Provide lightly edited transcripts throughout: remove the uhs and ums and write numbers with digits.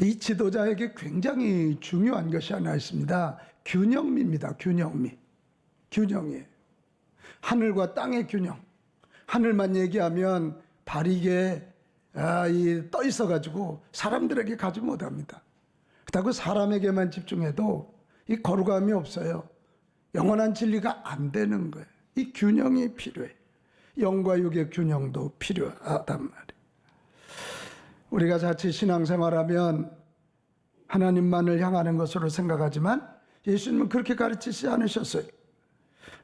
이 지도자에게 굉장히 중요한 것이 하나 있습니다. 균형미입니다. 균형이에요. 하늘과 땅의 균형. 하늘만 얘기하면 바리게 떠 있어가지고 사람들에게 가지 못합니다. 그렇다고 사람에게만 집중해도 이 거룩함이 없어요. 영원한 진리가 안 되는 거예요. 이 균형이 필요해. 영과 육의 균형도 필요하단 말이에요. 우리가 자칫 신앙생활하면 하나님만을 향하는 것으로 생각하지만 예수님은 그렇게 가르치지 않으셨어요.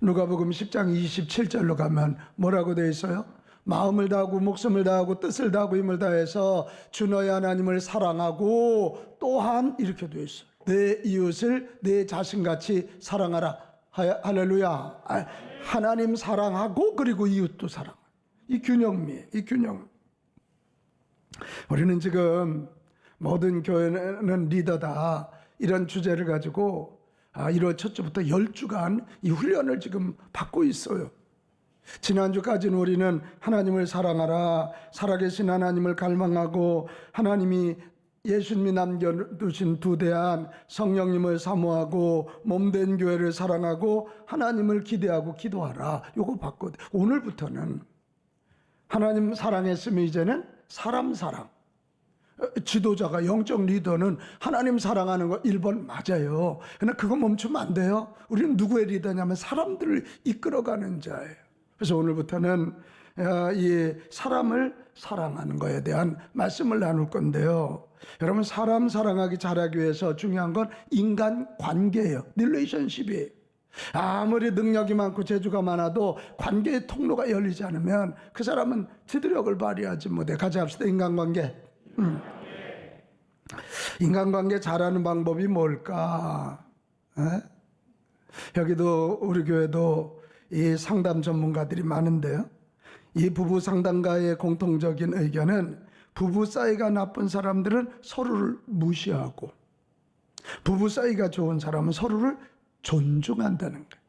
누가복음 10장 27절로 가면 뭐라고 되어 있어요? 마음을 다하고 목숨을 다하고 뜻을 다하고 힘을 다해서 주 너의 하나님을 사랑하고 또한 이렇게 되어 있어요. 내 이웃을 내 자신같이 사랑하라. 할렐루야. 하나님 사랑하고 그리고 이웃도 사랑하라. 이 균형미에 이 균형. 우리는 지금 모든 교회는 리더다 이런 주제를 가지고 1월 첫 주부터 10주간 이 훈련을 지금 받고 있어요. 지난주까지는 우리는 하나님을 사랑하라, 살아계신 하나님을 갈망하고 하나님이 예수님이 남겨두신 두 대안 성령님을 사모하고 몸된 교회를 사랑하고 하나님을 기대하고 기도하라 요거 봤거든. 오늘부터는 하나님 사랑했으면 이제는 사람 사랑. 지도자가 영적 리더는 하나님 사랑하는 거 1번 맞아요. 그러나 그거 멈추면 안 돼요. 우리는 누구의 리더냐면 사람들을 이끌어가는 자예요. 그래서 오늘부터는 이 사람을 사랑하는 것에 대한 말씀을 나눌 건데요. 여러분 사람 사랑하기 잘하기 위해서 중요한 건 인간관계예요. 릴레이션십이에요. 아무리 능력이 많고 재주가 많아도 관계의 통로가 열리지 않으면 그 사람은 지도력을 발휘하지 못해. 같이 합시다. 인간관계. 인간관계 잘하는 방법이 뭘까? 여기도 우리 교회도 이 상담 전문가들이 많은데요. 이 부부 상담가의 공통적인 의견은 부부 사이가 나쁜 사람들은 서로를 무시하고 부부 사이가 좋은 사람은 서로를 존중한다는 거예요.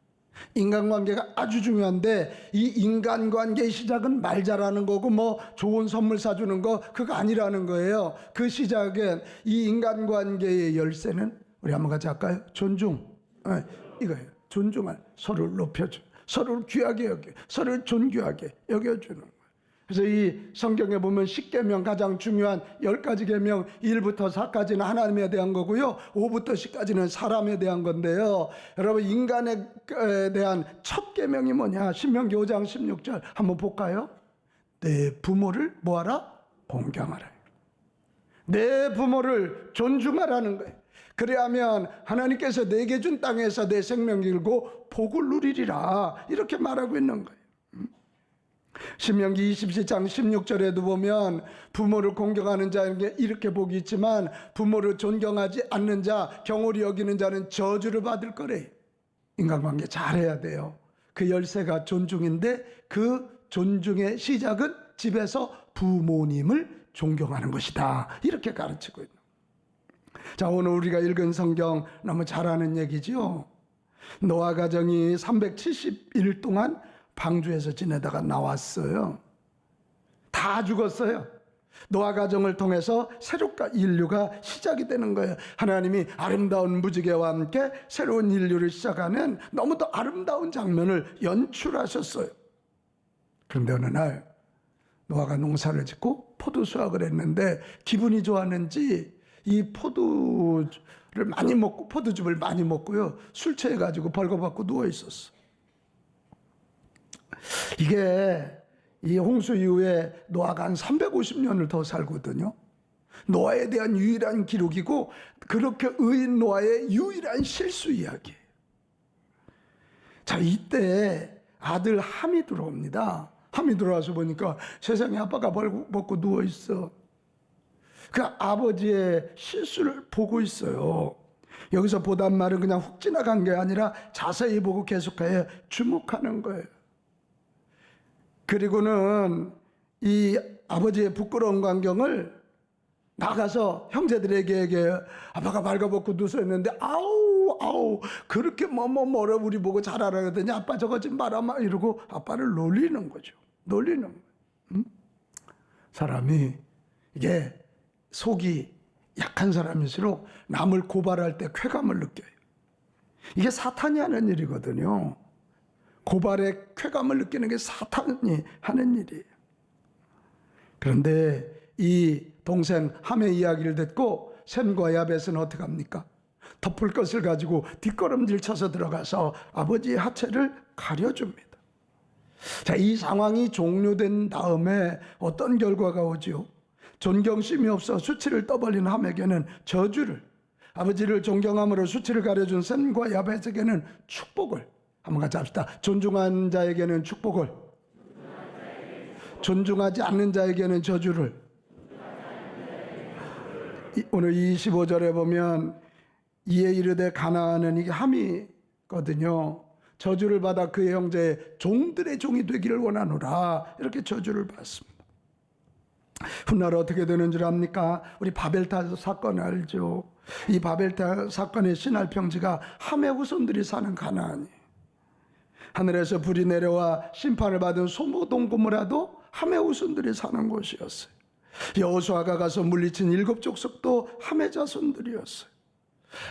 인간관계가 아주 중요한데 이 인간관계의 시작은 말 잘하는 거고 뭐 좋은 선물 사주는 거 그거 아니라는 거예요. 그 시작은 이 인간관계의 열쇠는 우리 한번 같이 할까요? 존중. 이거예요. 존중할, 서로를 높여줘, 서로를 귀하게 여겨, 서로를 존귀하게 여겨주는 거예요. 그래서 이 성경에 보면 10계명 가장 중요한 10가지 계명 1부터 4까지는 하나님에 대한 거고요. 5부터 10까지는 사람에 대한 건데요. 여러분 인간에 대한 첫 계명이 뭐냐? 신명기 5장 16절 한번 볼까요? 내 부모를 뭐하라? 공경하라. 내 부모를 존중하라는 거예요. 그래야면 하나님께서 내게 준 땅에서 내 생명 길고 복을 누리리라 이렇게 말하고 있는 거예요. 신명기 27장 16절에도 보면 부모를 공경하는 자에게 이렇게 복이 있지만 부모를 존경하지 않는 자, 경홀히 여기는 자는 저주를 받을 거래. 인간관계 잘해야 돼요. 그 열쇠가 존중인데 그 존중의 시작은 집에서 부모님을 존경하는 것이다. 이렇게 가르치고 있는 거예요. 자, 오늘 우리가 읽은 성경 너무 잘 아는 얘기지요. 노아 가정이 370일 동안 방주에서 지내다가 나왔어요. 다 죽었어요. 노아 가정을 통해서 새롭게 인류가 시작이 되는 거예요. 하나님이 아름다운 무지개와 함께 새로운 인류를 시작하는 너무도 아름다운 장면을 연출하셨어요. 그런데 어느 날 노아가 농사를 짓고 포도 수확을 했는데 기분이 좋았는지 이 포도를 많이 먹고 포도즙을 많이 먹고요. 술 취해가지고 벌거벗고 누워 있었어. 이게 이 홍수 이후에 노아가 한 350년을 더 살거든요. 노아에 대한 유일한 기록이고 그렇게 의인 노아의 유일한 실수 이야기예요. 자, 이때 아들 함이 들어옵니다. 함이 들어와서 보니까 세상에 아빠가 벌거벗고 누워 있어. 그 아버지의 실수를 보고 있어요. 여기서 보단 말은 그냥 훅 지나간 게 아니라 자세히 보고 계속해서 주목하는 거예요. 그리고는 이 아버지의 부끄러운 광경을 나가서 형제들에게 아빠가 발가벗고 누워있는데 아우 그렇게 뭐라 우리 보고 잘 알아야되냐 아빠 저거 좀 봐라 막 이러고 아빠를 놀리는 거죠. 놀리는 거예요. 사람이 이게 속이 약한 사람일수록 남을 고발할 때 쾌감을 느껴요. 이게 사탄이 하는 일이거든요. 고발에 쾌감을 느끼는 게 사탄이 하는 일이에요. 그런데 이 동생 함의 이야기를 듣고 셈과 야벳은 어떻게 합니까? 덮을 것을 가지고 뒷걸음질 쳐서 들어가서 아버지의 하체를 가려줍니다. 자, 이 상황이 종료된 다음에 어떤 결과가 오지요? 존경심이 없어 수치를 떠벌린 함에게는 저주를, 아버지를 존경함으로 수치를 가려준 셈과 야벳에게는 축복을, 한번 같이 합시다. 존중한 자에게는 축복을, 존중하지 않는 자에게는 저주를. 오늘 25절에 보면 이에 이르되 가나안은, 이게 함이거든요. 저주를 받아 그의 형제의 종들의 종이 되기를 원하노라, 이렇게 저주를 받습니다. 훗날 어떻게 되는 줄 압니까? 우리 바벨탑 사건 알죠? 이 바벨탑 사건의 신할평지가 함의 후손들이 사는 가나안이에요. 하늘에서 불이 내려와 심판을 받은 소돔 고모라도 함의 후손들이 사는 곳이었어요. 여호수아가 가서 물리친 7족속도 함의 자손들이었어요.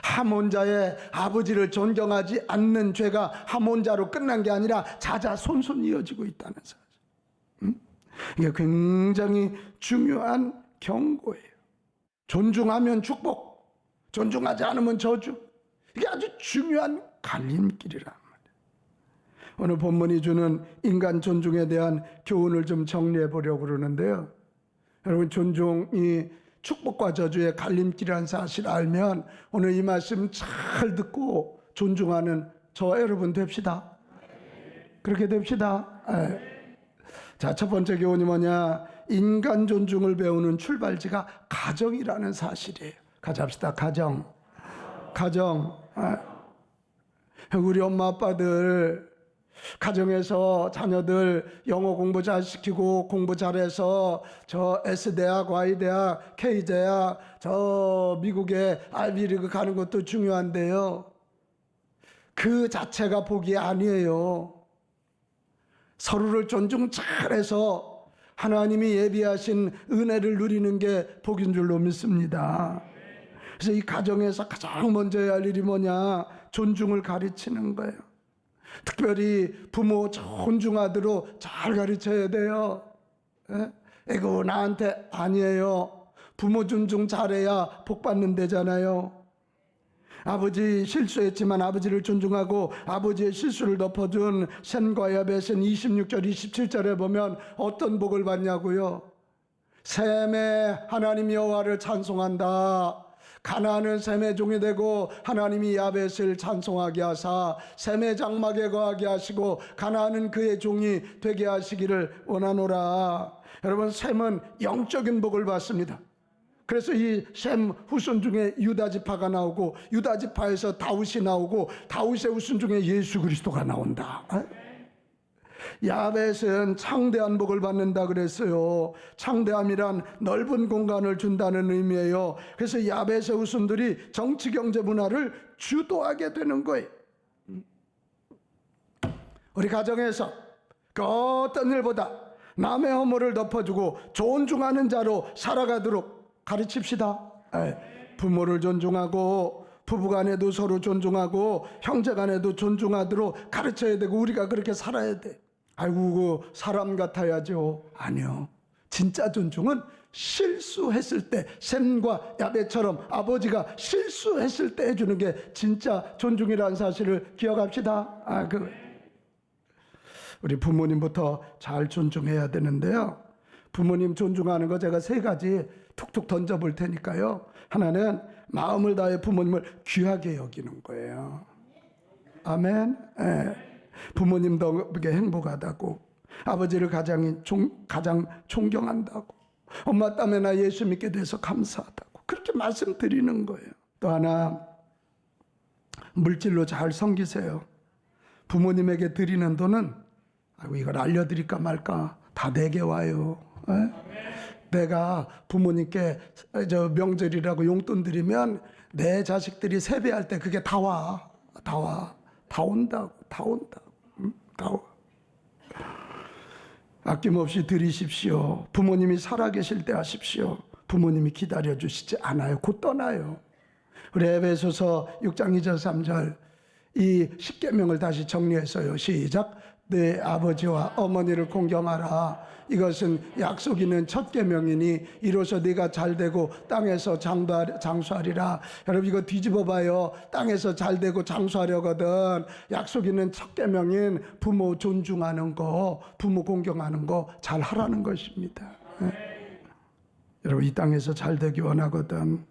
함혼자의 아버지를 존경하지 않는 죄가 함혼자로 끝난 게 아니라 자자손손 이어지고 있다는 사실. 이게 굉장히 중요한 경고예요. 존중하면 축복, 존중하지 않으면 저주. 이게 아주 중요한 갈림길이란 말이에요. 오늘 본문이 주는 인간 존중에 대한 교훈을 좀 정리해 보려고 그러는데요. 여러분, 존중이 축복과 저주의 갈림길이라는 사실을 알면 오늘 이 말씀 잘 듣고 존중하는 저와 여러분 됩시다. 그렇게 됩시다. 자, 첫 번째 교훈이 뭐냐? 인간 존중을 배우는 출발지가 가정이라는 사실이에요. 같이 합시다. 가정. 우리 엄마 아빠들 가정에서 자녀들 영어 공부 잘 시키고 공부 잘해서 저 S대학, Y대학, K대학, 저 미국의 아이비리그 가는 것도 중요한데요. 그 자체가 복이 아니에요. 서로를 존중 잘해서 하나님이 예비하신 은혜를 누리는 게 복인 줄로 믿습니다. 그래서 이 가정에서 가장 먼저 해야 할 일이 뭐냐? 존중을 가르치는 거예요. 특별히 부모 존중하도록 잘 가르쳐야 돼요. 이거 나한테 아니에요. 부모 존중 잘해야 복 받는 데잖아요. 아버지 실수했지만 아버지를 존중하고 아버지의 실수를 덮어준 셈과 야벳은 26절 27절에 보면 어떤 복을 받냐고요? 셈의 하나님 여호와를 찬송한다. 가나안은 셈의 종이 되고 하나님이 야벳을 찬송하게 하사 셈의 장막에 거하게 하시고 가나안은 그의 종이 되게 하시기를 원하노라. 여러분, 셈은 영적인 복을 받습니다. 그래서 이 셈 후손 중에 유다 지파가 나오고 유다 지파에서 다윗이 나오고 다윗의 후손 중에 예수 그리스도가 나온다. 야벳은 창대한 복을 받는다 그랬어요. 창대함이란 넓은 공간을 준다는 의미예요. 그래서 야벳의 후손들이 정치 경제 문화를 주도하게 되는 거예요. 우리 가정에서 그 어떤 일보다 남의 허물을 덮어주고 존중하는 자로 살아가도록 가르칩시다. 부모를 존중하고 부부간에도 서로 존중하고 형제간에도 존중하도록 가르쳐야 되고 우리가 그렇게 살아야 돼. 아이고 사람 같아야죠. 아니요. 진짜 존중은 실수했을 때 셈과 야벳처럼 아버지가 실수했을 때 해주는 게 진짜 존중이라는 사실을 기억합시다. 우리 부모님부터 잘 존중해야 되는데요. 부모님 존중하는 거 제가 3가지 툭툭 던져볼 테니까요. 하나는 마음을 다해 부모님을 귀하게 여기는 거예요. 아멘. 부모님 덕에 행복하다고, 아버지를 가장 존경한다고, 엄마 때문에 나 예수 믿게 돼서 감사하다고 그렇게 말씀드리는 거예요. 또 하나, 물질로 잘 섬기세요. 부모님에게 드리는 돈은 이걸 알려드릴까 말까 다 내게 와요. 내가 부모님께 명절이라고 용돈 드리면 내 자식들이 세배할 때 그게 다 온다고. 아낌없이 드리십시오. 부모님이 살아계실 때 하십시오. 부모님이 기다려주시지 않아요. 곧 떠나요. 우리 에베소서 6장 2절 3절 이 10계명을 다시 정리했어요. 시작. 내 아버지와 어머니를 공경하라. 이것은 약속 있는 첫 계명이니 이로써 네가 잘되고 땅에서 장수하리라. 여러분 이거 뒤집어 봐요. 땅에서 잘되고 장수하려거든 약속 있는 첫 계명인 부모 존중하는 거, 부모 공경하는 거 잘하라는 것입니다. 여러분 이 땅에서 잘되기 원하거든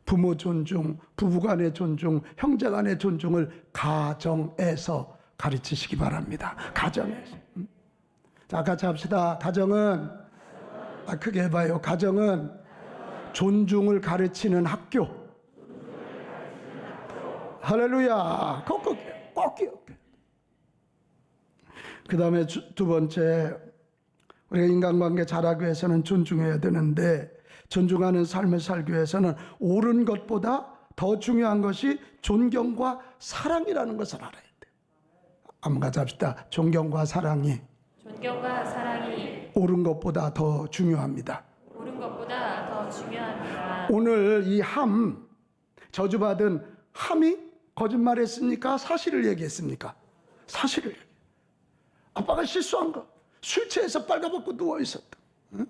부모 존중, 부부간의 존중, 형제간의 존중을 가정에서 가르치시기 바랍니다. 가정에서. 자, 같이 합시다. 가정은 크게 해봐요. 가정은 존중을 가르치는 학교. 할렐루야. 꼭 기억해. 그 다음에 두 번째, 우리가 인간관계 잘하기 위해서는 존중해야 되는데 존중하는 삶을 살기 위해서는 옳은 것보다 더 중요한 것이 존경과 사랑이라는 것을 알아야 돼요. 한번 같이 합시다. 존경과 사랑이 옳은 것보다 더 중요합니다. 오늘 이 저주받은 함이 거짓말했습니까? 사실을 얘기했습니까? 사실을 얘기해요. 아빠가 실수한 거. 술 취해서 빨가벗고 누워있었다. 응?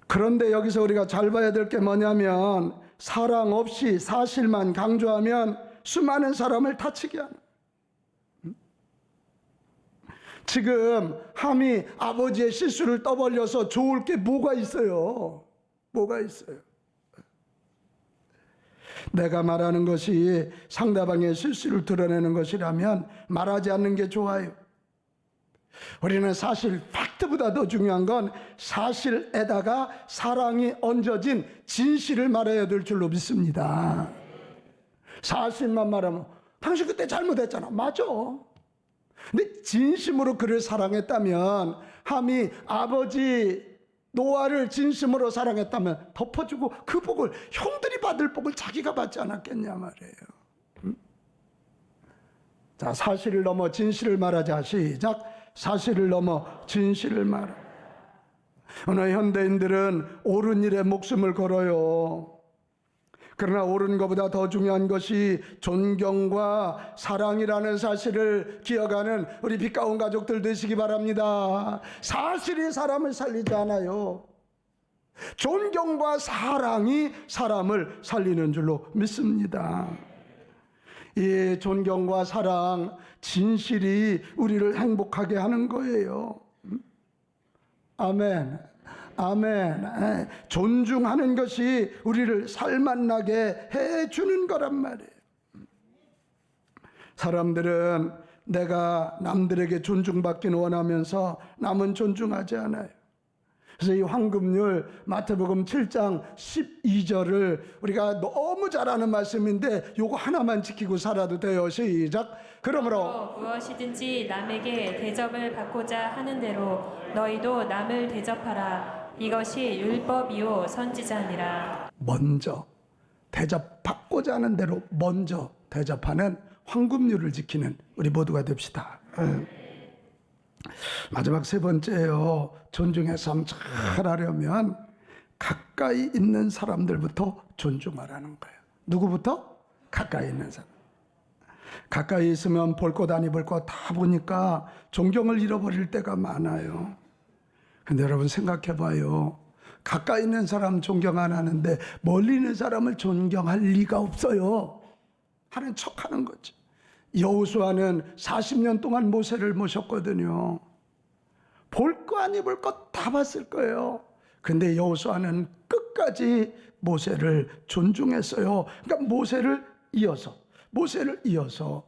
그런데 여기서 우리가 잘 봐야 될 게 뭐냐면 사랑 없이 사실만 강조하면 수많은 사람을 다치게 하는. 지금 함이 아버지의 실수를 떠벌려서 좋을 게 뭐가 있어요? 뭐가 있어요? 내가 말하는 것이 상대방의 실수를 드러내는 것이라면 말하지 않는 게 좋아요. 우리는 사실 팩트보다 더 중요한 건 사실에다가 사랑이 얹어진 진실을 말해야 될 줄로 믿습니다. 사실만 말하면 당신 그때 잘못했잖아. 맞아. 근데 진심으로 그를 사랑했다면 함이 아버지 노아를 진심으로 사랑했다면 덮어주고 그 복을 형들이 받을 복을 자기가 받지 않았겠냐 말이에요. 자, 사실을 넘어 진실을 말하자. 시작. 사실을 넘어 진실을 말하. 오늘 현대인들은 옳은 일에 목숨을 걸어요. 그러나 옳은 것보다 더 중요한 것이 존경과 사랑이라는 사실을 기억하는 우리 빛가운 가족들 되시기 바랍니다. 사실이 사람을 살리지 않아요. 존경과 사랑이 사람을 살리는 줄로 믿습니다. 이 존경과 사랑, 진실이 우리를 행복하게 하는 거예요. 아멘. 아멘. 존중하는 것이 우리를 살만나게 해주는 거란 말이에요. 사람들은 내가 남들에게 존중받기는 원하면서 남은 존중하지 않아요. 그래서 이 황금률 마태복음 7장 12절을 우리가 너무 잘 아는 말씀인데 요거 하나만 지키고 살아도 돼요. 시작. 그러므로 무엇이든지 남에게 대접을 받고자 하는 대로 너희도 남을 대접하라. 이것이 율법이요 선지자니라. 먼저 대접받고자 하는 대로 먼저 대접하는 황금률을 지키는 우리 모두가 됩시다. 마지막 세 번째요. 존중의 삶 잘하려면 가까이 있는 사람들부터 존중하라는 거예요. 누구부터? 가까이 있는 사람. 가까이 있으면 볼 것 아니 볼 것 다 보니까 존경을 잃어버릴 때가 많아요. 근데 여러분 생각해 봐요. 가까이 있는 사람 존경 안 하는데 멀리 있는 사람을 존경할 리가 없어요. 하는 척하는 거지. 여호수아는 40년 동안 모세를 모셨거든요. 볼 거 아니 볼 것 다 봤을 거예요. 근데 여호수아는 끝까지 모세를 존중했어요. 그러니까 모세를 이어서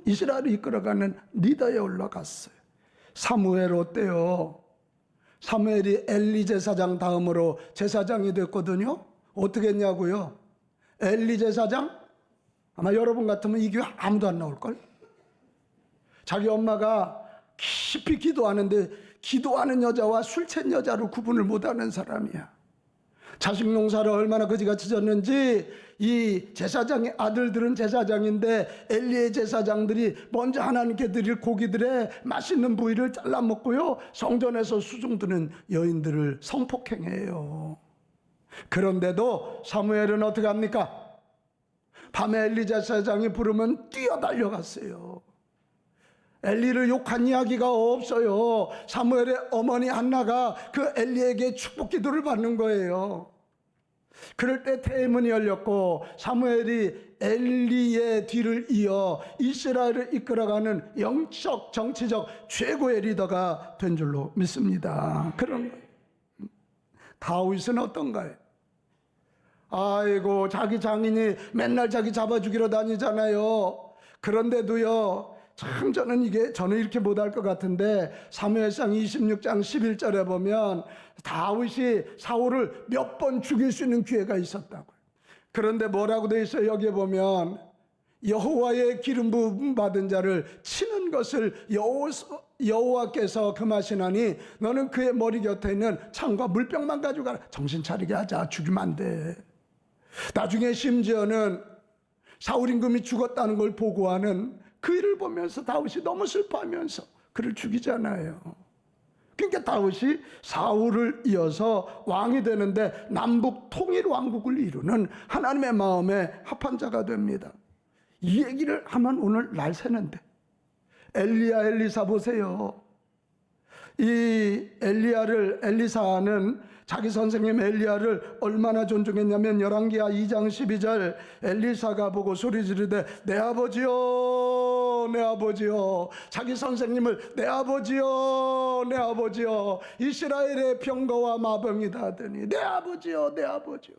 이스라엘을 이끌어가는 리더에 올라갔어요. 사무엘 어때요? 사무엘이 엘리 제사장 다음으로 제사장이 됐거든요. 어떻게 했냐고요? 엘리 제사장? 아마 여러분 같으면 이 교회 아무도 안 나올걸? 자기 엄마가 깊이 기도하는데 기도하는 여자와 술 취한 여자로 구분을 못하는 사람이야. 자식 농사를 얼마나 거지같이 졌는지 이 제사장의 아들들은 제사장인데 엘리의 제사장들이 먼저 하나님께 드릴 고기들의 맛있는 부위를 잘라 먹고요, 성전에서 수중드는 여인들을 성폭행해요. 그런데도 사무엘은 어떻게 합니까? 밤에 엘리 제사장이 부르면 뛰어 달려갔어요. 엘리를 욕한 이야기가 없어요. 사무엘의 어머니 한나가 그 엘리에게 축복 기도를 받는 거예요. 그럴 때 태문이 열렸고 사무엘이 엘리의 뒤를 이어 이스라엘을 이끌어가는 영적 정치적 최고의 리더가 된 줄로 믿습니다. 그런 거예요. 다윗은 어떤가요? 아이고, 자기 장인이 맨날 자기 잡아주기로 다니잖아요. 그런데도요, 참 저는 이렇게 못할 것 같은데 사무엘상 26장 11절에 보면 다윗이 사울을 몇 번 죽일 수 있는 기회가 있었다고요. 그런데 뭐라고 돼 있어요? 여기에 보면 여호와의 기름 부음 받은 자를 치는 것을 여호와께서 금하시나니 너는 그의 머리 곁에 있는 창과 물병만 가지고 가라. 정신 차리게 하자. 죽이면 안 돼. 나중에 심지어는 사울 임금이 죽었다는 걸 보고하는 그 일을 보면서 다윗이 너무 슬퍼하면서 그를 죽이잖아요. 그러니까 다윗이 사울을 이어서 왕이 되는데 남북 통일 왕국을 이루는 하나님의 마음에 합한 자가 됩니다. 이 얘기를 하면 오늘 날 새는데 엘리야 엘리사 보세요. 이 엘리사는 자기 선생님 엘리야를 얼마나 존중했냐면 열왕기하 2장 12절 엘리사가 보고 소리 지르되 내 아버지여 내 아버지여, 자기 선생님을 내 아버지여 내 아버지여, 이스라엘의 병거와 마병이다 하더니 내 아버지여 내 아버지여.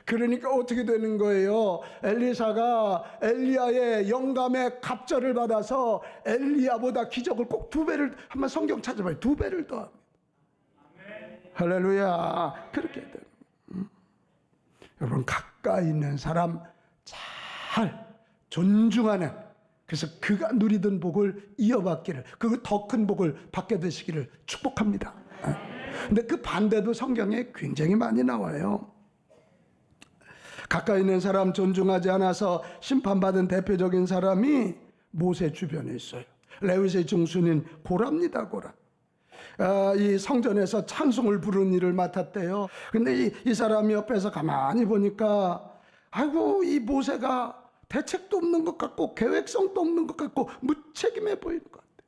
그러니까 어떻게 되는 거예요? 엘리사가 엘리야의 영감의 갑절을 받아서 엘리야보다 기적을 꼭 2배를, 한번 성경 찾아봐요. 2배를 더합니다. 할렐루야. 그렇게 돼요. 여러분, 가까이 있는 사람 잘 존중하는, 그래서 그가 누리던 복을 이어받기를, 그 더 큰 복을 받게 되시기를 축복합니다. 근데 그 반대도 성경에 굉장히 많이 나와요. 가까이 있는 사람 존중하지 않아서 심판받은 대표적인 사람이 모세 주변에 있어요. 레위의 중순인 고라입니다. 고라. 이 성전에서 찬송을 부르는 일을 맡았대요. 근데 이 사람이 옆에서 가만히 보니까 아이고, 이 모세가 대책도 없는 것 같고 계획성도 없는 것 같고 무책임해 보이는 것 같아요.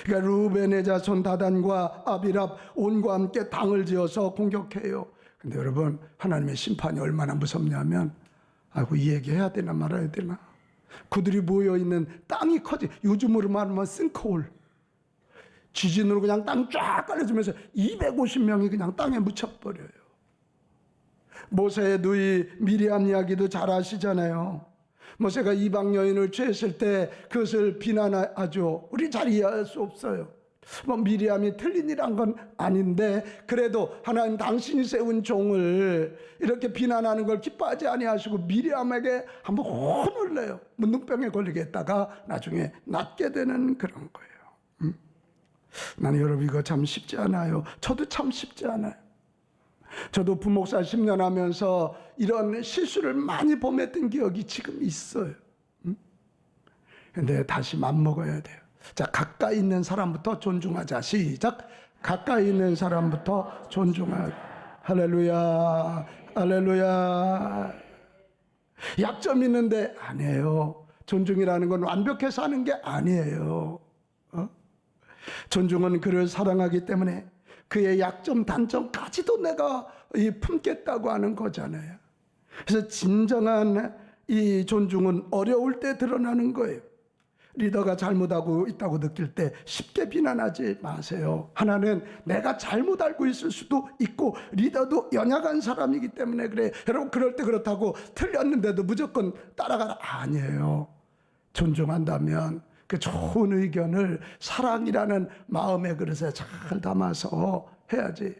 그러니까 루벤의 자손 다단과 아비랍 온과 함께 당을 지어서 공격해요. 근데 여러분, 하나님의 심판이 얼마나 무섭냐면, 아이고, 이 얘기해야 되나 말아야 되나, 그들이 모여있는 땅이 커지, 요즘으로 말하면 싱크홀, 지진으로 그냥 땅 쫙 깔려주면서 250명이 그냥 땅에 묻혀버려요. 모세의 누이 미리암 이야기도 잘 아시잖아요. 모세가 이방 여인을 취했을 때 그것을 비난하죠. 우리 잘 이해할 수 없어요. 뭐 미리암이 틀린 일한 건 아닌데, 그래도 하나님 당신이 세운 종을 이렇게 비난하는 걸 기뻐하지 아니하시고 미리암에게 한번 혼을 내요. 문둥병에 걸리게 했다가 나중에 낫게 되는 그런 거예요. 나는 여러분, 이거 참 쉽지 않아요. 저도 참 쉽지 않아요. 저도 부목사 10년 하면서 이런 실수를 많이 범했던 기억이 지금 있어요. 근데 다시 맘먹어야 돼요. 자, 가까이 있는 사람부터 존중하자. 시작. 가까이 있는 사람부터 존중하자. 할렐루야, 할렐루야. 약점 있는데 아니에요. 존중이라는 건 완벽해서 하는 게 아니에요. 존중은 그를 사랑하기 때문에 그의 약점 단점까지도 내가 품겠다고 하는 거잖아요. 그래서 진정한 이 존중은 어려울 때 드러나는 거예요. 리더가 잘못하고 있다고 느낄 때 쉽게 비난하지 마세요. 하나는 내가 잘못 알고 있을 수도 있고 리더도 연약한 사람이기 때문에 그래. 여러분, 그럴 때 그렇다고 틀렸는데도 무조건 따라가라, 아니에요. 존중한다면 그 좋은 의견을 사랑이라는 마음의 그릇에 잘 담아서 해야지.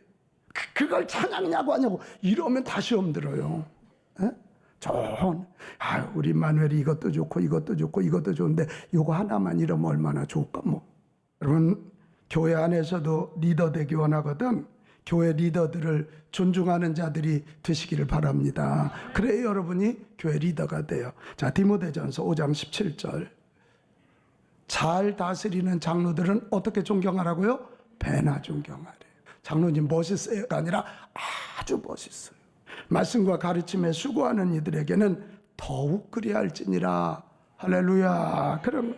그걸 찬양이냐고 하냐고 이러면 다 시험 들어요. 좋은, 우리 마누엘이 이것도 좋고 이것도 좋고 이것도 좋은데 이거 하나만 이러면 얼마나 좋을까. 뭐 여러분, 교회 안에서도 리더 되기 원하거든. 교회 리더들을 존중하는 자들이 되시기를 바랍니다. 그래야 여러분이 교회 리더가 돼요. 자, 디모데전서 5장 17절. 잘 다스리는 장로들은 어떻게 존경하라고요? 배나 존경하래. 장로님 멋있어요가 아니라 아주 멋있어요. 말씀과 가르침에 수고하는 이들에게는 더욱 그리할지니라. 할렐루야. 그럼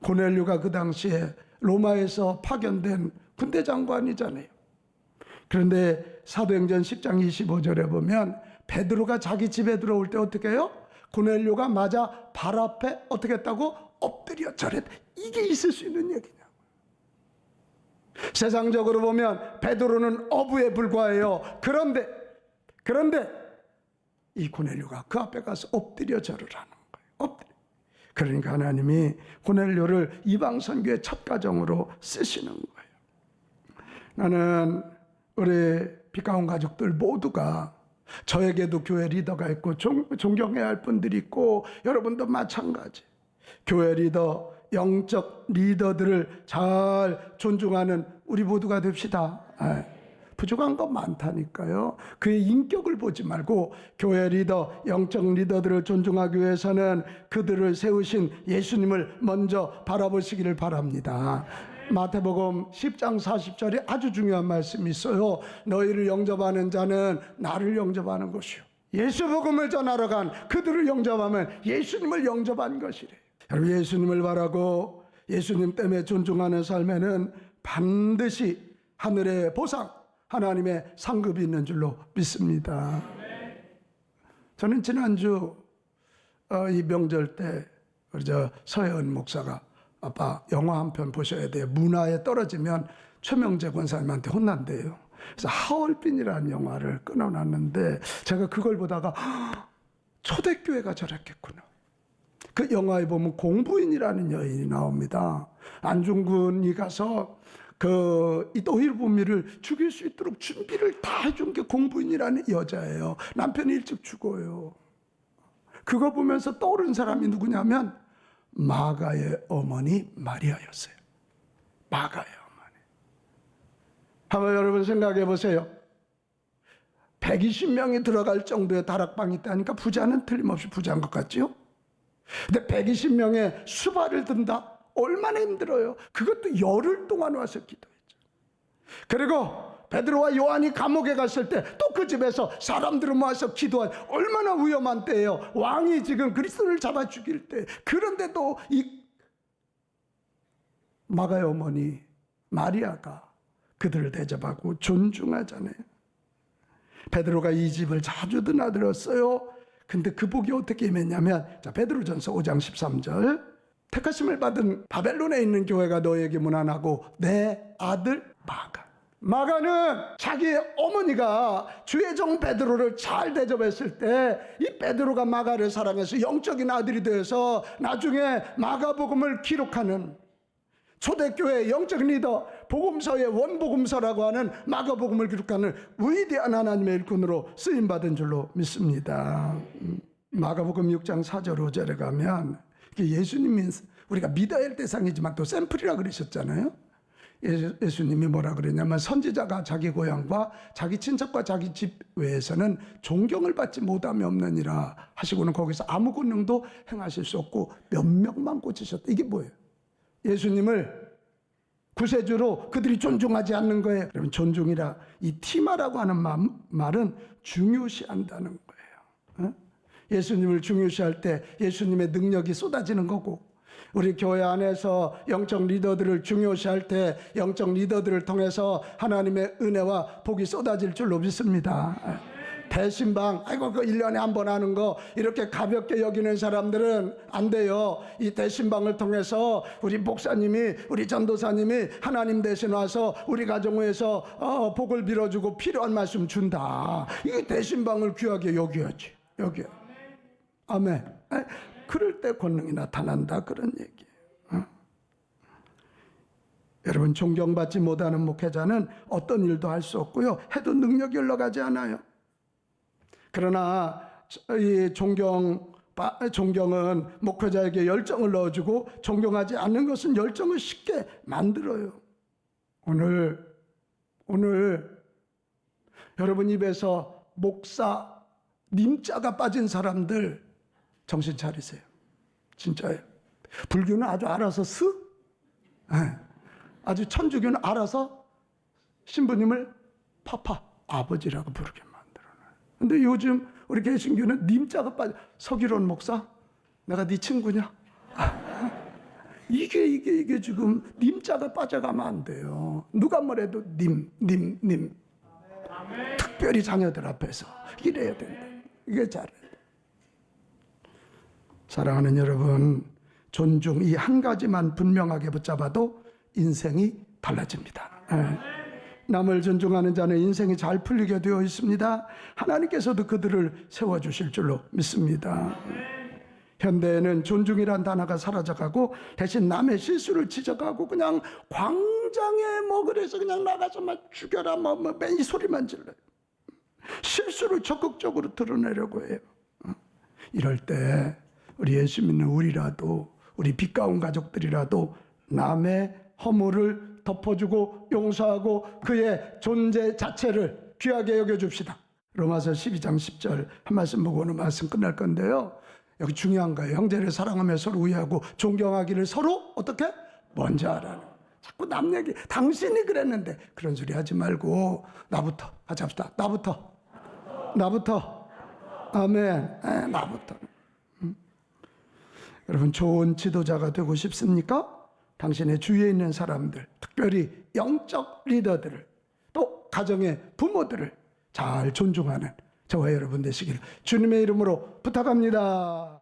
고넬료가 그 당시에 로마에서 파견된 군대 장관이잖아요. 그런데 사도행전 10장 25절에 보면 베드로가 자기 집에 들어올 때 어떻게 해요? 고넬료가 맞아 발 앞에 어떻게 했다고? 엎드려 절했다. 이게 있을 수 있는 얘기냐고. 세상적으로 보면 베드로는 어부에 불과해요. 그런데 이 고넬료가 그 앞에 가서 엎드려 절을 하는 거예요. 엎드려. 그러니까 하나님이 고넬료를 이방 선교의 첫 가정으로 쓰시는 거예요. 나는 우리 빛가운 가족들 모두가 저에게도 교회 리더가 있고 존경해야 할 분들이 있고 여러분도 마찬가지. 교회 리더, 영적 리더들을 잘 존중하는 우리 모두가 됩시다. 부족한 거 많다니까요. 그의 인격을 보지 말고 교회 리더, 영적 리더들을 존중하기 위해서는 그들을 세우신 예수님을 먼저 바라보시기를 바랍니다. 마태복음 10장 40절에 아주 중요한 말씀이 있어요. 너희를 영접하는 자는 나를 영접하는 것이요. 예수 복음을 전하러 간 그들을 영접하면 예수님을 영접한 것이래. 여러분, 예수님을 바라고 예수님 때문에 존중하는 삶에는 반드시 하늘의 보상, 하나님의 상급이 있는 줄로 믿습니다. 저는 지난주 이 명절 때 우리 서혜은 목사가 아빠 영화 한 편 보셔야 돼요. 문화에 떨어지면 최명재 권사님한테 혼난대요. 그래서 하얼빈이라는 영화를 끊어놨는데 제가 그걸 보다가 초대교회가 저랬겠구나. 그 영화에 보면 공부인이라는 여인이 나옵니다. 안중근이 가서 이 오일부미를 죽일 수 있도록 준비를 다 해준 게 공부인이라는 여자예요. 남편이 일찍 죽어요. 그거 보면서 떠오른 사람이 누구냐면 마가의 어머니 마리아였어요. 마가의 어머니. 한번 여러분 생각해 보세요. 120명이 들어갈 정도의 다락방이 있다니까 부자는 틀림없이 부자인 것 같지요? 근데 120명의 수발을 든다? 얼마나 힘들어요. 그것도 열흘 동안 와서 기도했죠. 그리고 베드로와 요한이 감옥에 갔을 때 또 그 집에서 사람들을 모아서 기도한, 얼마나 위험한 때예요. 왕이 지금 그리스도를 잡아 죽일 때. 그런데도 이 마가의 어머니 마리아가 그들을 대접하고 존중하잖아요. 베드로가 이 집을 자주 드나들었어요. 근데 그 복이 어떻게 임했냐면, 자, 베드로전서 5장 13절. 택하심을 받은 바벨론에 있는 교회가 너에게 문안하고 내 아들 마가는 자기 어머니가 주의 종 베드로를 잘 대접했을 때 이 베드로가 마가를 사랑해서 영적인 아들이 되어서 나중에 마가복음을 기록하는 초대교회 영적 리더, 복음서의 원복음서라고 하는 마가복음을 기록하는 위대한 하나님의 일꾼으로 쓰임받은 줄로 믿습니다. 마가복음 6장 4절 5절에 가면 예수님이 우리가 믿어야 할 대상이지만 또 샘플이라 그러셨잖아요. 예수님이 뭐라 그랬냐면 선지자가 자기 고향과 자기 친척과 자기 집 외에서는 존경을 받지 못함이 없느니라 하시고는 거기서 아무 권능도 행하실 수 없고 몇 명만 고치셨다. 이게 뭐예요? 예수님을 구세주로 그들이 존중하지 않는 거예요. 그러면 존중이라, 이 티마라고 하는 말은 중요시한다는 거예요. 예수님을 중요시할 때 예수님의 능력이 쏟아지는 거고, 우리 교회 안에서 영적 리더들을 중요시할 때 영적 리더들을 통해서 하나님의 은혜와 복이 쏟아질 줄로 믿습니다. 대신방, 아이고 그 1년에 한 번 하는 거 이렇게 가볍게 여기는 사람들은 안 돼요. 이 대신방을 통해서 우리 목사님이, 우리 전도사님이 하나님 대신 와서 우리 가정 위해서 복을 빌어주고 필요한 말씀 준다. 이게 대신방을 귀하게 여겨야지. 여기요. 아멘. 그럴 때 권능이 나타난다, 그런 얘기예요. 여러분, 존경받지 못하는 목회자는 어떤 일도 할 수 없고요, 해도 능력이 흘러가지 않아요. 그러나 이 존경은 목회자에게 열정을 넣어주고, 존경하지 않는 것은 열정을 쉽게 만들어요. 오늘 오늘 여러분 입에서 목사, 님자가 빠진 사람들 정신 차리세요. 진짜예요. 불교는 아주 알아서 아주 천주교는 알아서 신부님을 파파, 아버지라고 부르게 만들어놔요. 근데 요즘 우리 개신교는 님자가 빠져. 서기론 목사? 내가 네 친구냐? 이게 지금 님자가 빠져가면 안 돼요. 누가 뭐래도 님. 특별히 자녀들 앞에서 이래야 된다. 이게 잘해야 돼. 사랑하는 여러분, 존중 이 한 가지만 분명하게 붙잡아도 인생이 달라집니다. 남을 존중하는 자는 인생이 잘 풀리게 되어 있습니다. 하나님께서도 그들을 세워주실 줄로 믿습니다. 현대에는 존중이란 단어가 사라져가고 대신 남의 실수를 지적하고 그냥 광장에 그래서 그냥 나가서 막 죽여라 이 소리만 질러요. 실수를 적극적으로 드러내려고 해요. 이럴 때 우리 예수 믿는 우리라도, 우리 빛가운 가족들이라도 남의 허물을 덮어주고 용서하고 그의 존재 자체를 귀하게 여겨줍시다. 로마서 12장 10절 한 말씀 보고 오늘 말씀 끝날 건데요. 여기 중요한 거예요. 형제를 사랑하며 서로 우애하고 존경하기를 서로 어떻게? 먼저 하라는. 자꾸 남 얘기, 당신이 그랬는데 그런 소리 하지 말고 나부터 하자합시다. 나부터. 아멘. 나부터. 여러분, 좋은 지도자가 되고 싶습니까? 당신의 주위에 있는 사람들, 특별히 영적 리더들을, 또 가정의 부모들을 잘 존중하는 저와 여러분 되시기를 주님의 이름으로 부탁합니다.